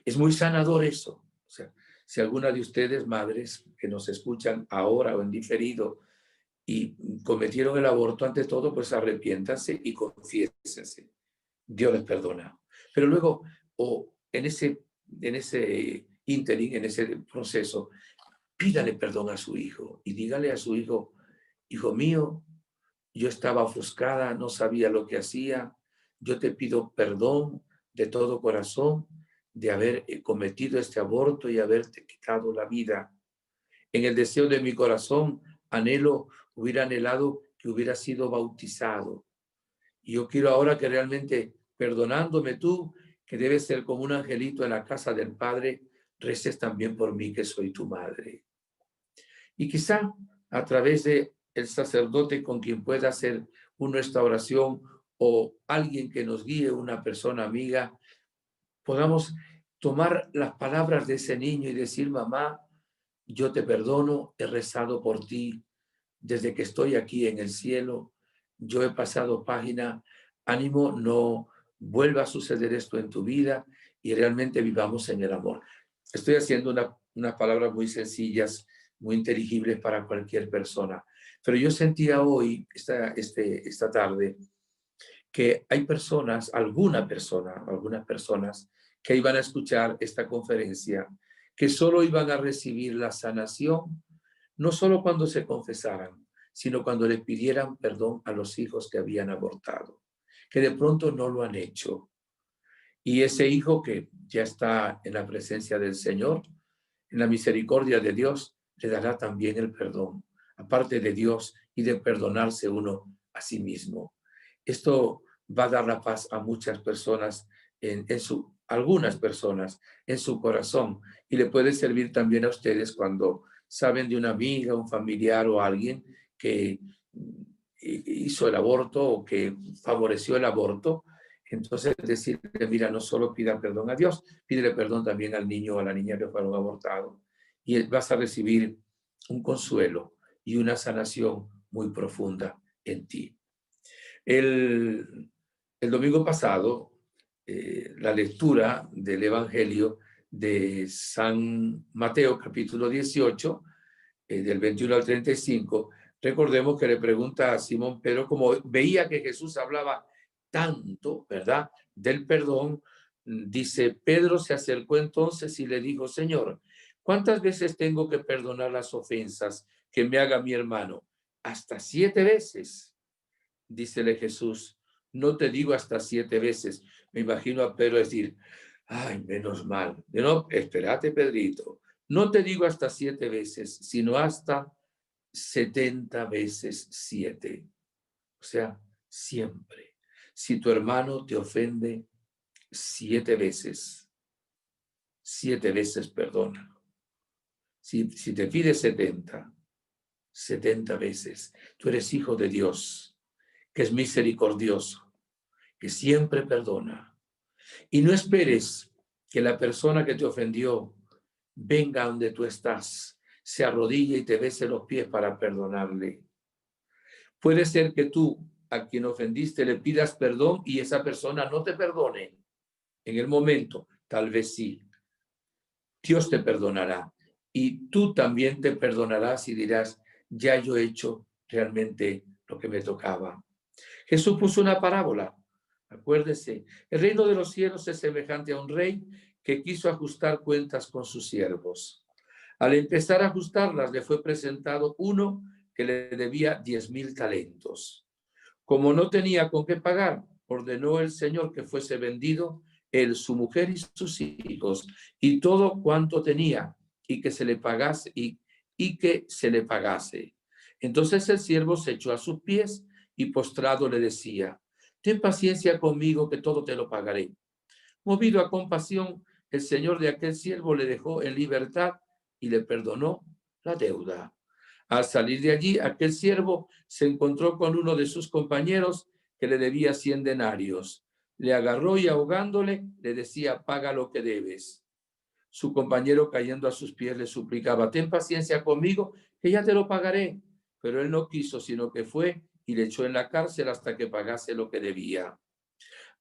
Es muy sanador eso. O sea, si alguna de ustedes, madres que nos escuchan ahora o en diferido, y cometieron el aborto, ante todo, pues arrepiéntanse y confiésense. Dios les perdona. Pero luego, o en ese ínterin, en ese proceso, pídale perdón a su hijo y dígale a su hijo: hijo mío, yo estaba ofuscada, no sabía lo que hacía. Yo te pido perdón de todo corazón de haber cometido este aborto y haberte quitado la vida. En el deseo de mi corazón, hubiera anhelado que hubiera sido bautizado. Y yo quiero ahora que realmente, perdonándome tú, que debes ser como un angelito en la casa del Padre, reces también por mí, que soy tu madre. Y quizá a través de el sacerdote con quien pueda hacer nuestra oración o alguien que nos guíe, una persona amiga, podamos tomar las palabras de ese niño y decir: mamá, yo te perdono, he rezado por ti desde que estoy aquí en el cielo, yo he pasado página, ánimo, no vuelva a suceder esto en tu vida y realmente vivamos en el amor. Estoy haciendo unas palabras muy sencillas, muy inteligibles para cualquier persona, pero yo sentía hoy, esta tarde, que hay personas, algunas personas que iban a escuchar esta conferencia, que solo iban a recibir la sanación, no solo cuando se confesaran, sino cuando le pidieran perdón a los hijos que habían abortado, que de pronto no lo han hecho. Y ese hijo que ya está en la presencia del Señor, en la misericordia de Dios, le dará también el perdón, aparte de Dios y de perdonarse uno a sí mismo. Esto va a dar la paz a muchas personas, algunas personas en su corazón, y le puede servir también a ustedes cuando saben de una amiga, un familiar o alguien que hizo el aborto o que favoreció el aborto. Entonces decirle: mira, no solo pida perdón a Dios, pídele perdón también al niño o a la niña que fueron abortados, y vas a recibir un consuelo y una sanación muy profunda en ti. El domingo pasado, la lectura del Evangelio de San Mateo, capítulo 18, del 21 al 35, recordemos que le pregunta a Simón Pedro, como veía que Jesús hablaba tanto, ¿verdad?, del perdón, dice: Pedro se acercó entonces y le dijo: Señor, ¿cuántas veces tengo que perdonar las ofensas que me haga mi hermano? ¿Hasta 7 veces? Dícele Jesús: no te digo hasta 7 veces. Me imagino a Pedro decir: ay, menos mal. No, espérate, Pedrito. No te digo hasta 7 veces, sino hasta 70 veces 7. O sea, siempre. Si tu hermano te ofende 7 veces, 7 veces perdona. Si te pide 70, 70 veces. Tú eres hijo de Dios, que es misericordioso, que siempre perdona. Y no esperes que la persona que te ofendió venga donde tú estás, se arrodille y te bese los pies para perdonarle. Puede ser que tú, a quien ofendiste, le pidas perdón y esa persona no te perdone en el momento. Tal vez sí. Dios te perdonará y tú también te perdonarás y dirás: ya yo he hecho realmente lo que me tocaba. Jesús puso una parábola. Acuérdese, el reino de los cielos es semejante a un rey que quiso ajustar cuentas con sus siervos. Al empezar a ajustarlas, le fue presentado uno que le debía 10,000 talentos. Como no tenía con qué pagar, ordenó el Señor que fuese vendido él, su mujer y sus hijos, y todo cuanto tenía, y que se le pagase, y que se le pagase. Entonces el siervo se echó a sus pies y postrado le decía: ten paciencia conmigo, que todo te lo pagaré. Movido a compasión, el señor de aquel siervo le dejó en libertad y le perdonó la deuda. Al salir de allí, aquel siervo se encontró con uno de sus compañeros que le debía 100 denarios. Le agarró y, ahogándole, le decía: paga lo que debes. Su compañero, cayendo a sus pies, le suplicaba: ten paciencia conmigo, que ya te lo pagaré. Pero él no quiso, sino que fue y le echó en la cárcel hasta que pagase lo que debía.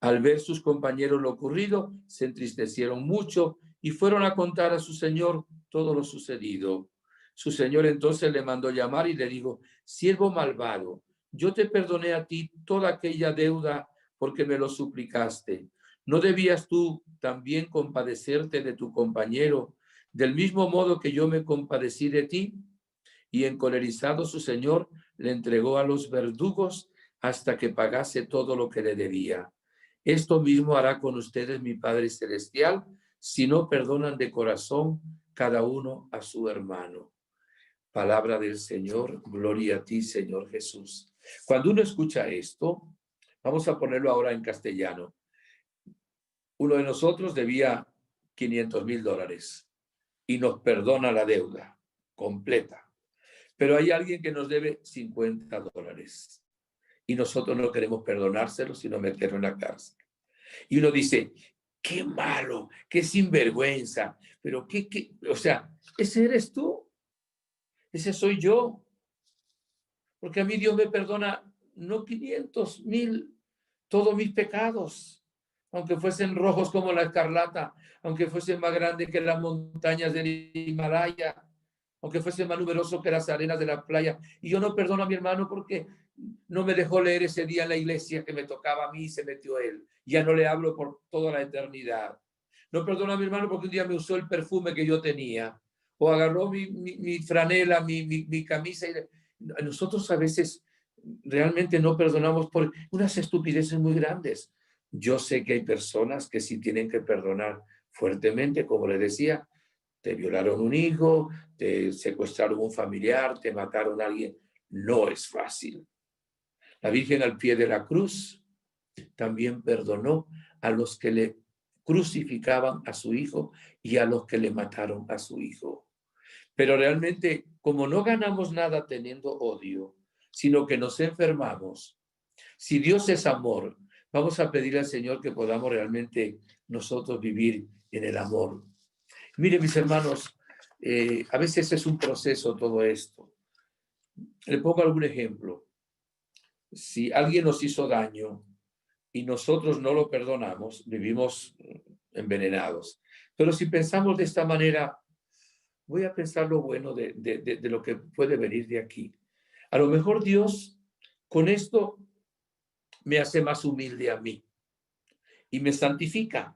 Al ver sus compañeros lo ocurrido, se entristecieron mucho y fueron a contar a su señor todo lo sucedido. Su señor entonces le mandó llamar y le dijo: siervo malvado, yo te perdoné a ti toda aquella deuda porque me lo suplicaste. ¿No debías tú también compadecerte de tu compañero del mismo modo que yo me compadecí de ti? Y encolerizado su señor le entregó a los verdugos hasta que pagase todo lo que le debía. Esto mismo hará con ustedes mi Padre Celestial si no perdonan de corazón cada uno a su hermano. Palabra del Señor, gloria a ti, Señor Jesús. Cuando uno escucha esto, vamos a ponerlo ahora en castellano. Uno de nosotros debía $500,000 y nos perdona la deuda completa. pero hay alguien que nos debe $50 y nosotros no queremos perdonárselo, sino meterlo en la cárcel. Y uno dice, qué malo, qué sinvergüenza, pero o sea, ese eres tú, ese soy yo, porque a mí Dios me perdona no 500, 1000, todos mis pecados, aunque fuesen rojos como la escarlata, aunque fuesen más grandes que las montañas del Himalaya, aunque fuese más numeroso que las arenas de la playa. Y yo no perdono a mi hermano porque no me dejó leer ese día en la iglesia que me tocaba a mí y se metió él. Ya no le hablo por toda la eternidad. No perdono a mi hermano porque un día me usó el perfume que yo tenía o agarró mi franela, mi camisa. Nosotros a veces realmente no perdonamos por unas estupideces muy grandes. Yo sé que hay personas que sí tienen que perdonar fuertemente, como les decía, te violaron un hijo, te secuestraron un familiar, te mataron a alguien. No es fácil. La Virgen al pie de la cruz también perdonó a los que le crucificaban a su hijo y a los que le mataron a su hijo. Pero realmente, como no ganamos nada teniendo odio, sino que nos enfermamos, si Dios es amor, vamos a pedirle al Señor que podamos realmente nosotros vivir en el amor. Mire, mis hermanos, a veces es un proceso todo esto. Le pongo algún ejemplo. Si alguien nos hizo daño y nosotros no lo perdonamos, vivimos envenenados. Pero si pensamos de esta manera, voy a pensar lo bueno de lo que puede venir de aquí. A lo mejor Dios con esto me hace más humilde a mí y me santifica.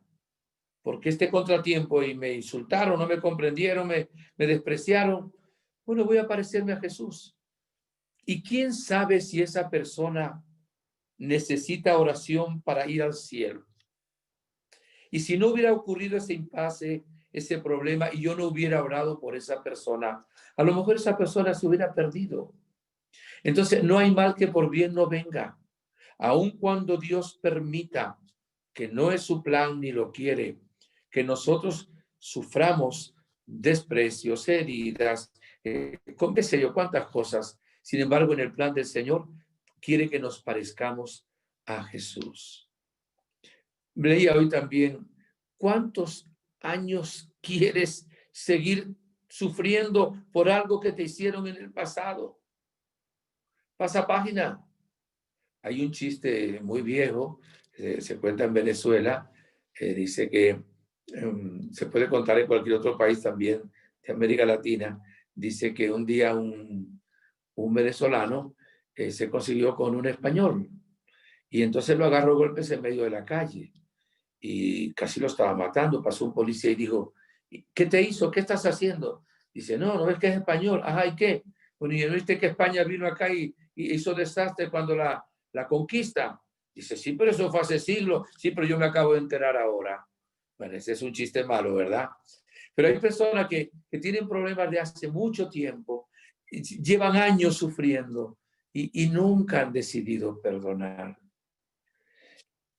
Porque este contratiempo y me insultaron, no me comprendieron, me despreciaron, bueno, voy a parecerme a Jesús. Y quién sabe si esa persona necesita oración para ir al cielo. Y si no hubiera ocurrido ese impasse, ese problema, y yo no hubiera orado por esa persona, a lo mejor esa persona se hubiera perdido. Entonces, no hay mal que por bien no venga. Aun cuando Dios permita, que no es su plan ni lo quiere, que nosotros suframos desprecios, heridas, con qué sé yo, cuántas cosas. Sin embargo, en el plan del Señor, quiere que nos parezcamos a Jesús. Leía hoy también, ¿cuántos años quieres seguir sufriendo por algo que te hicieron en el pasado? Pasa página. Hay un chiste muy viejo, se cuenta en Venezuela, dice que se puede contar en cualquier otro país también de América Latina. Dice que un día un venezolano se consiguió con un español y entonces lo agarró a golpes en medio de la calle y casi lo estaba matando. Pasó un policía y dijo, ¿qué te hizo? ¿Qué estás haciendo? Dice, no, no ves que es español. Ajá, ¿y qué? Bueno, ¿y no viste que España vino acá y hizo desastre cuando la conquista? Dice, sí, pero eso fue hace siglos. Sí, pero yo me acabo de enterar ahora. Bueno, ese es un chiste malo, ¿verdad? Pero hay personas que tienen problemas de hace mucho tiempo, llevan años sufriendo y nunca han decidido perdonar.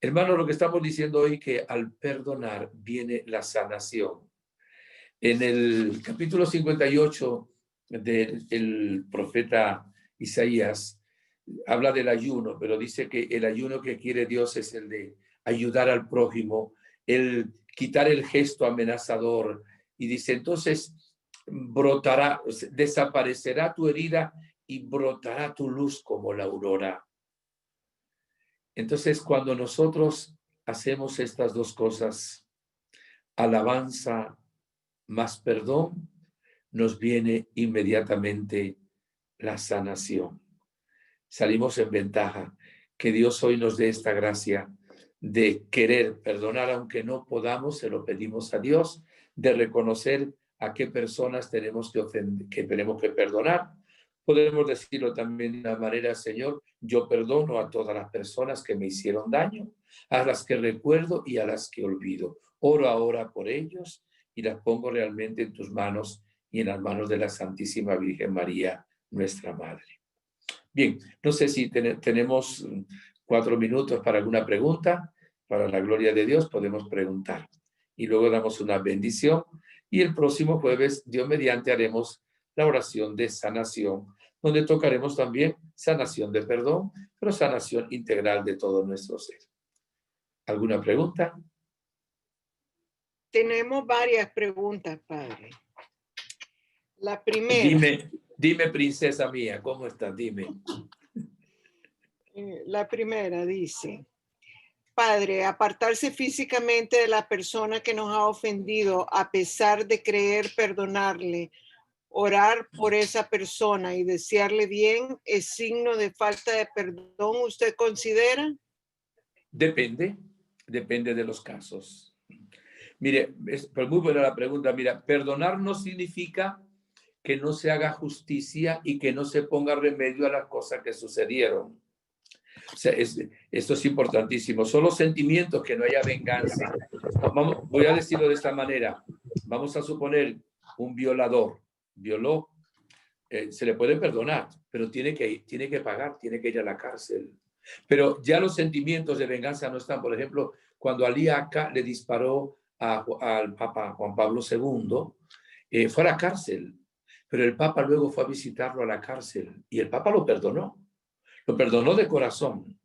Hermano, lo que estamos diciendo hoy que al perdonar viene la sanación. En el capítulo 58 del profeta Isaías habla del ayuno, pero dice que el ayuno que quiere Dios es el de ayudar al prójimo, el quitar el gesto amenazador. Y dice, entonces brotará, desaparecerá tu herida y brotará tu luz como la aurora. Entonces, cuando nosotros hacemos estas dos cosas, alabanza más perdón, nos viene inmediatamente la sanación. Salimos en ventaja. Que Dios hoy nos dé esta gracia de querer perdonar, aunque no podamos, se lo pedimos a Dios, de reconocer a qué personas tenemos que tenemos que perdonar. Podemos decirlo también de una manera, Señor, yo perdono a todas las personas que me hicieron daño, a las que recuerdo y a las que olvido. Oro ahora por ellos y las pongo realmente en tus manos y en las manos de la Santísima Virgen María, nuestra Madre. Bien, no sé si tenemos 4 minutos para alguna pregunta. Para la gloria de Dios podemos preguntar. Y luego damos una bendición. Y el próximo jueves, Dios mediante, haremos la oración de sanación, donde tocaremos también sanación de perdón, pero sanación integral de todo nuestro ser. ¿Alguna pregunta? Tenemos varias preguntas, padre. La primera. Dime, princesa mía, ¿cómo estás? Dime. La primera dice, padre, apartarse físicamente de la persona que nos ha ofendido a pesar de creer perdonarle, orar por esa persona y desearle bien, ¿es signo de falta de perdón, usted considera? Depende de los casos. Mire, es muy buena la pregunta. Mira, perdonar no significa que no se haga justicia y que no se ponga remedio a las cosas que sucedieron. O sea, esto es importantísimo. Son los sentimientos, que no haya venganza. Voy a decirlo de esta manera. Vamos a suponer un violador. Violó, se le puede perdonar, pero tiene que pagar, tiene que ir a la cárcel. Pero ya los sentimientos de venganza no están. Por ejemplo, cuando Ali Aka le disparó al Papa Juan Pablo II, fue a la cárcel. Pero el Papa luego fue a visitarlo a la cárcel y el Papa lo perdonó. Lo perdonó de corazón.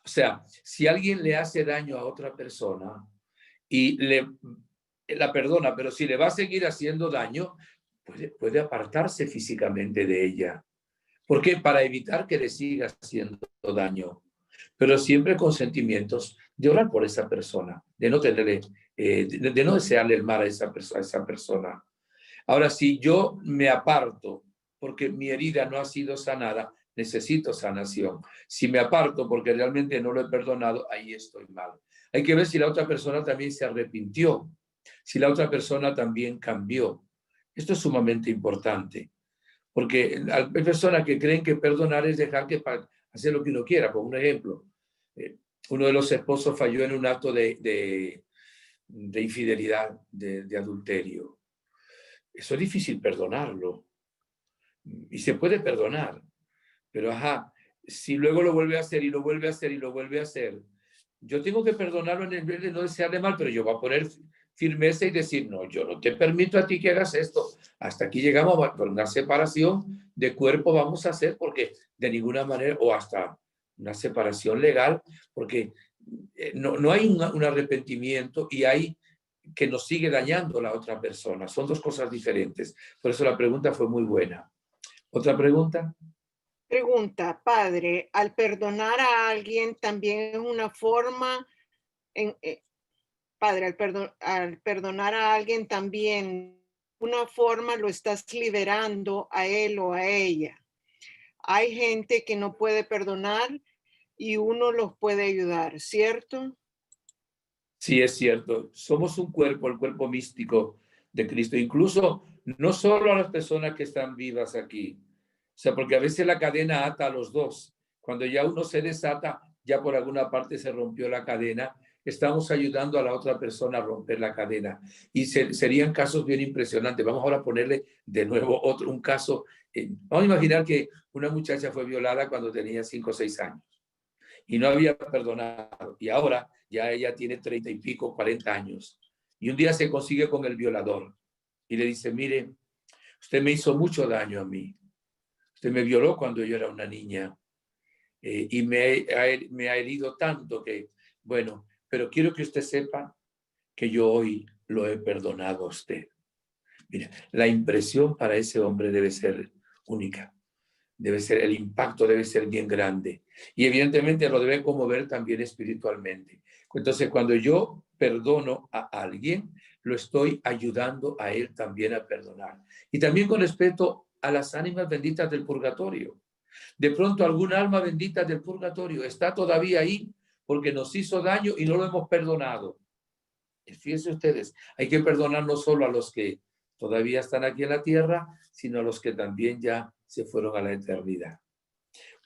O sea, si alguien le hace daño a otra persona y la perdona, pero si le va a seguir haciendo daño, puede apartarse físicamente de ella. ¿Por qué? Para evitar que le siga haciendo daño. Pero siempre con sentimientos de orar por esa persona, de no tenerle, de no desearle el mal a esa persona. Ahora, si yo me aparto porque mi herida no ha sido sanada, necesito sanación. Si me aparto porque realmente no lo he perdonado, ahí estoy mal. Hay que ver si la otra persona también se arrepintió, si la otra persona también cambió. Esto es sumamente importante, porque hay personas que creen que perdonar es dejar que hacer lo que uno quiera. Por un ejemplo, uno de los esposos falló en un acto de infidelidad, de adulterio. Eso es difícil perdonarlo. Y se puede perdonar. Pero si luego lo vuelve a hacer y lo vuelve a hacer y lo vuelve a hacer, yo tengo que perdonarlo en el vez de no desearle mal, pero yo voy a poner firmeza y decir, no, yo no te permito a ti que hagas esto. Hasta aquí llegamos a una separación de cuerpo vamos a hacer, porque de ninguna manera, o hasta una separación legal, porque no hay un arrepentimiento y hay que nos sigue dañando la otra persona. Son dos cosas diferentes. Por eso la pregunta fue muy buena. ¿Otra pregunta? Pregunta, padre, al perdonar a alguien también es una forma, padre, al perdonar a alguien también una forma lo estás liberando a él o a ella. Hay gente que no puede perdonar y uno los puede ayudar, ¿cierto? Sí, es cierto. Somos un cuerpo, el cuerpo místico de Cristo. Incluso no solo a las personas que están vivas aquí. O sea, porque a veces la cadena ata a los dos. Cuando ya uno se desata, ya por alguna parte se rompió la cadena, estamos ayudando a la otra persona a romper la cadena. Y serían casos bien impresionantes. Vamos ahora a ponerle de nuevo un caso. Vamos a imaginar que una muchacha fue violada cuando tenía 5 o 6 años y no había perdonado. Y ahora ya ella tiene 30 y pico, 40 años. Y un día se consigue con el violador y le dice, mire, usted me hizo mucho daño a mí. Usted me violó cuando yo era una niña y me ha herido tanto que, bueno, pero quiero que usted sepa que yo hoy lo he perdonado a usted. Mira, la impresión para ese hombre debe ser única. El impacto debe ser bien grande. Y evidentemente lo debe conmover también espiritualmente. Entonces, cuando yo perdono a alguien, lo estoy ayudando a él también a perdonar. Y también con respecto a las ánimas benditas del purgatorio. De pronto, alguna alma bendita del purgatorio está todavía ahí porque nos hizo daño y no lo hemos perdonado. Fíjense ustedes, hay que perdonar no solo a los que todavía están aquí en la tierra, sino a los que también ya se fueron a la eternidad.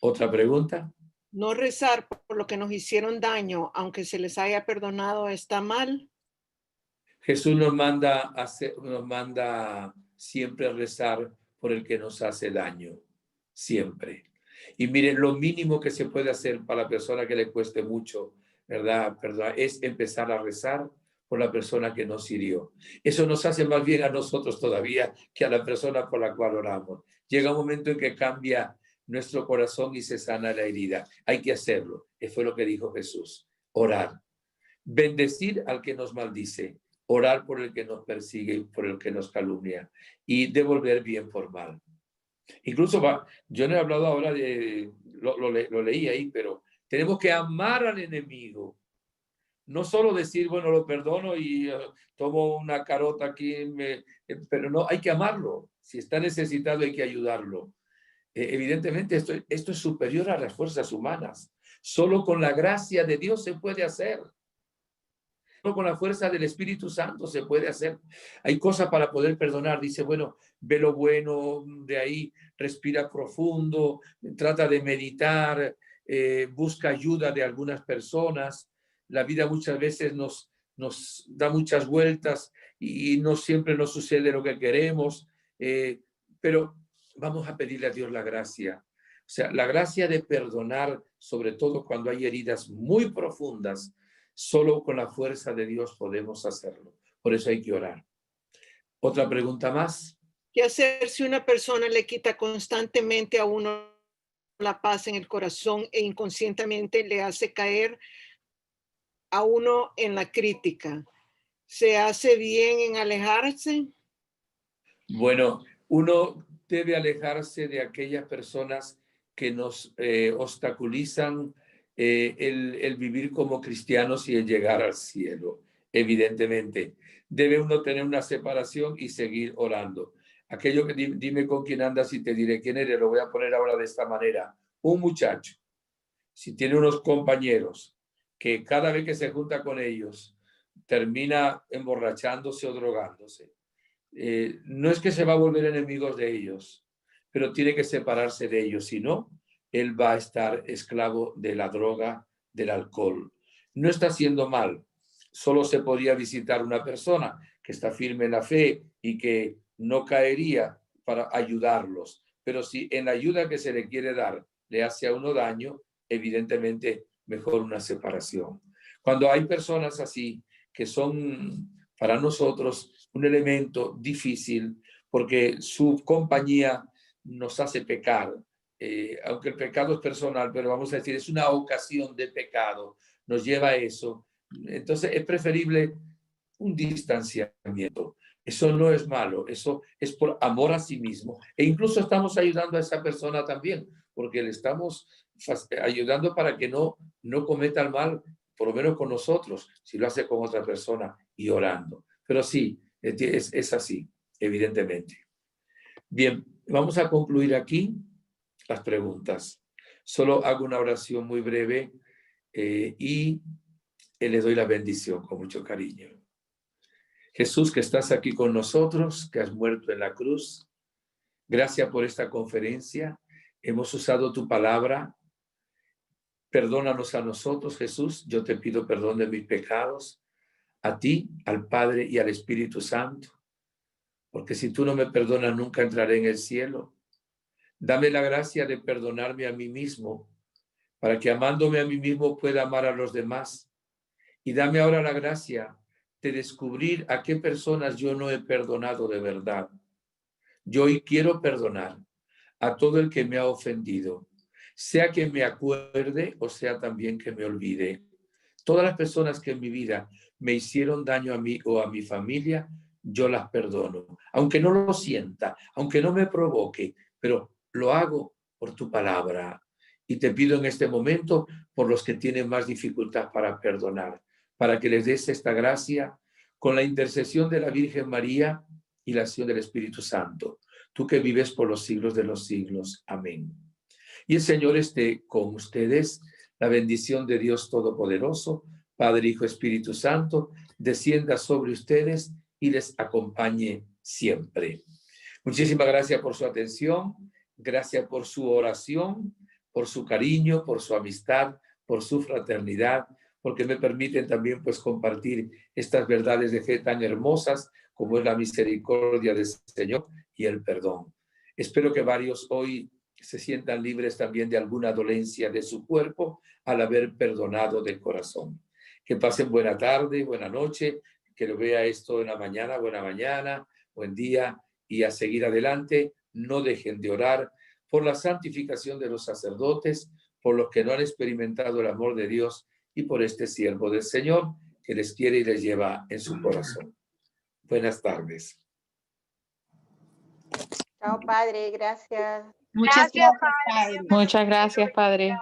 ¿Otra pregunta? No rezar por lo que nos hicieron daño, aunque se les haya perdonado, ¿está mal? Jesús nos manda siempre a rezar por el que nos hace daño, siempre. Y miren, lo mínimo que se puede hacer para la persona que le cueste mucho, ¿verdad? Es empezar a rezar por la persona que nos hirió. Eso nos hace más bien a nosotros todavía que a la persona por la cual oramos. Llega un momento en que cambia nuestro corazón y se sana la herida. Hay que hacerlo. Eso fue lo que dijo Jesús. Orar. Bendecir al que nos maldice. Orar por el que nos persigue, por el que nos calumnia. Y devolver bien por mal. Incluso yo no he hablado ahora lo leí ahí, pero tenemos que amar al enemigo. No solo decir, bueno, lo perdono y tomo una carota aquí, pero no, hay que amarlo. Si está necesitado, hay que ayudarlo. Evidentemente, esto es superior a las fuerzas humanas. Solo con la gracia de Dios se puede hacer. Solo con la fuerza del Espíritu Santo se puede hacer. Hay cosas para poder perdonar. Dice, bueno, ve lo bueno de ahí, respira profundo, trata de meditar, busca ayuda de algunas personas. La vida muchas veces nos da muchas vueltas y no siempre nos sucede lo que queremos, pero vamos a pedirle a Dios la gracia. O sea, la gracia de perdonar, sobre todo cuando hay heridas muy profundas. Solo con la fuerza de Dios podemos hacerlo. Por eso hay que orar. Otra pregunta más. ¿Qué hacer si una persona le quita constantemente a uno la paz en el corazón e inconscientemente le hace caer a uno en la crítica? ¿Se hace bien en alejarse? Bueno, uno debe alejarse de aquellas personas que nos obstaculizan el vivir como cristianos y el llegar al cielo, evidentemente. Debe uno tener una separación y seguir orando. Aquello que dime con quién andas y te diré quién eres, lo voy a poner ahora de esta manera. Un muchacho, si tiene unos compañeros que cada vez que se junta con ellos termina emborrachándose o drogándose, no es que se va a volver enemigos de ellos, pero tiene que separarse de ellos, si no, él va a estar esclavo de la droga, del alcohol. No está haciendo mal, solo se podría visitar una persona que está firme en la fe y que no caería para ayudarlos, pero si en la ayuda que se le quiere dar le hace a uno daño, evidentemente mejor una separación. Cuando hay personas así que son para nosotros un elemento difícil porque su compañía nos hace pecar. Aunque el pecado es personal, pero vamos a decir, es una ocasión de pecado, nos lleva a eso. Entonces es preferible un distanciamiento. Eso no es malo, eso es por amor a sí mismo. E incluso estamos ayudando a esa persona también, porque le estamos ayudando para que no cometa el mal, por lo menos con nosotros, si lo hace con otra persona y orando. Pero sí, es así, evidentemente. Bien, vamos a concluir aquí las preguntas. Solo hago una oración muy breve y les doy la bendición con mucho cariño. Jesús, que estás aquí con nosotros, que has muerto en la cruz, gracias por esta conferencia. Hemos usado tu palabra. Perdónanos a nosotros, Jesús. Yo te pido perdón de mis pecados, a ti, al Padre y al Espíritu Santo, porque si tú no me perdonas, nunca entraré en el cielo. Dame la gracia de perdonarme a mí mismo, para que amándome a mí mismo pueda amar a los demás. Y dame ahora la gracia de descubrir a qué personas yo no he perdonado de verdad. Yo hoy quiero perdonar a todo el que me ha ofendido, sea que me acuerde o sea también que me olvide. Todas las personas que en mi vida me hicieron daño a mí o a mi familia, yo las perdono, aunque no lo sienta, aunque no me provoque, pero lo hago por tu palabra. Y te pido en este momento por los que tienen más dificultad para perdonar, para que les des esta gracia con la intercesión de la Virgen María y la acción del Espíritu Santo. Tú que vives por los siglos de los siglos. Amén. Y el Señor esté con ustedes. La bendición de Dios Todopoderoso, Padre, Hijo, Espíritu Santo, descienda sobre ustedes y les acompañe siempre. Muchísimas gracias por su atención, gracias por su oración, por su cariño, por su amistad, por su fraternidad, porque me permiten también pues compartir estas verdades de fe tan hermosas como es la misericordia del Señor y el perdón. Espero que varios hoy se sientan libres también de alguna dolencia de su cuerpo al haber perdonado de corazón. Que pasen buena tarde, buena noche, que lo vea esto en la mañana, buen día, y a seguir adelante. No dejen de orar por la santificación de los sacerdotes, por los que no han experimentado el amor de Dios y por este siervo del Señor que les quiere y les lleva en su corazón. Buenas tardes. Chao, padre, gracias. Muchas Gracias, gracias, Padre. Padre. Muchas gracias, Padre.